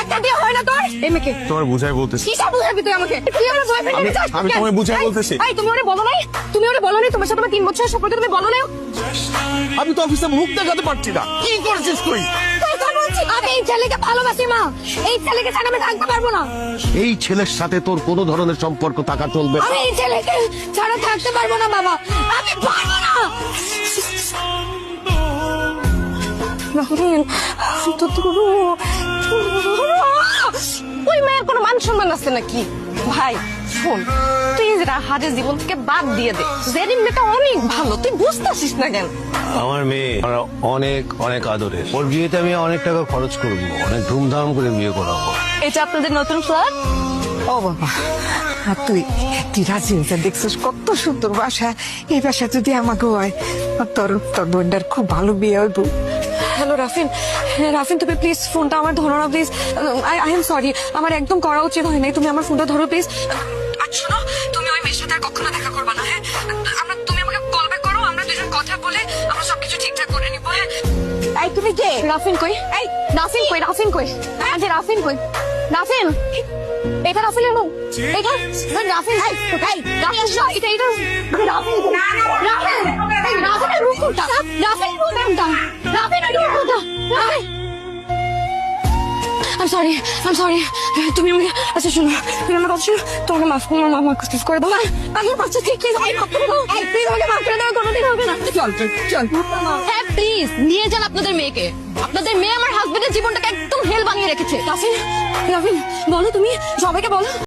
একটা দিয়ে হয় না তোর? এই মেয়েকে তোমার বুঝাই বলতেছি। কিসব বুঝাবি তুই আমাকে? তুই আমার বয়ফ্রেন্ড চাস? আমি তোমায় বুঝাই বলতেছি। এই তুমি ওরে বলো নাই? তুমি ওরে বলো নাই তোমার সাথে আমার 3 বছর সম্পর্ক তুমি বলো নাই? আমি তো অফিসে মুখ দেখাতে পারছি না। কি করছিস তুই? তুই তো বলছিস আমি এই ছেলেকে ভালোবাসি মা। এই ছেলেকে ছাড়া আমি থাকতে পারবো না। এই ছেলের সাথে তোর কোনো ধরনের সম্পর্ক থাকা চলবে না। আমি এই ছেলেকে ছাড়া থাকতে পারবো না বাবা। আমি পারবো না। রাহুল, ওই মায়ের কোনো মান সম্মান আছে নাকি? ভাই শোন, তুই হাজের জীবন থেকে বাদ দিয়ে দে। জেরিন মেয়েটা অনেক ভালো, তুই বুঝতেছিস না কেন? আমার মেয়ে অনেক অনেক আদরের। ওর বিয়েতে আমি অনেক টাকা খরচ করবো, অনেক ধুমধাম করে বিয়ে করাবো। এটা আপনাদের নতুন ফ্ল্যাট? ও বাবা, আর তুই রাজি হয়েছে দেখছিস কত সুন্দর বাসা। এই বাসা যদি আমাকে হয় আর তোর বোনটার খুব ভালো বিয়ে হইব। হ্যালো রাফিন, রাফিন তুমি প্লিজ ফোনটা আমার ধরো না প্লিজ। আই এম সরি, আমার একদম করা উচিত হয় নাই। তুমি আমার ফোনটা ধরো প্লিজ। আর শোনো, তুমি ওই মেয়ের সাথে আর কখনো দেখা করবা না, হ্যাঁ? তুমি আমাকে কল ব্যাক করো, আমরা দুজন কথা বলে আমরা সবকিছু ঠিকঠাক করে নিবো, হ্যাঁ? এই তুমি কে? রাফিন কই? এই রাফিন কই? রাফিন কই? আরে রাফিন কই? রাফিন, এটা রাফিন এলো। এটা রাফিন, রাফিন এটা রাফিন, রাফিন, রাফিন রুম কোনটা? রাফিন রুম কোনটা? রাফিন রুম কোনটা? I'm sorry. তুমি আমাকে আচ্ছা শোনো, তুমি আমার কথা শোনো, তোমাকে মাফ করে দাও। আমার বাচ্চা ঠিক প্লিজ আমাকে মাফ করে দাও। প্লিজ আমাকে মাফ করে দাও, কোনোদিন হবে না। চল। হ্যাঁ প্লিজ নিয়ে যান আপনাদের মেয়েকে। আপনাদের মেয়ে আমার হাজবেন্ডের জীবনটাকে একদম হেল বানিয়ে রেখেছে। রাফিন বলো, তুমি সবাইকে বলো।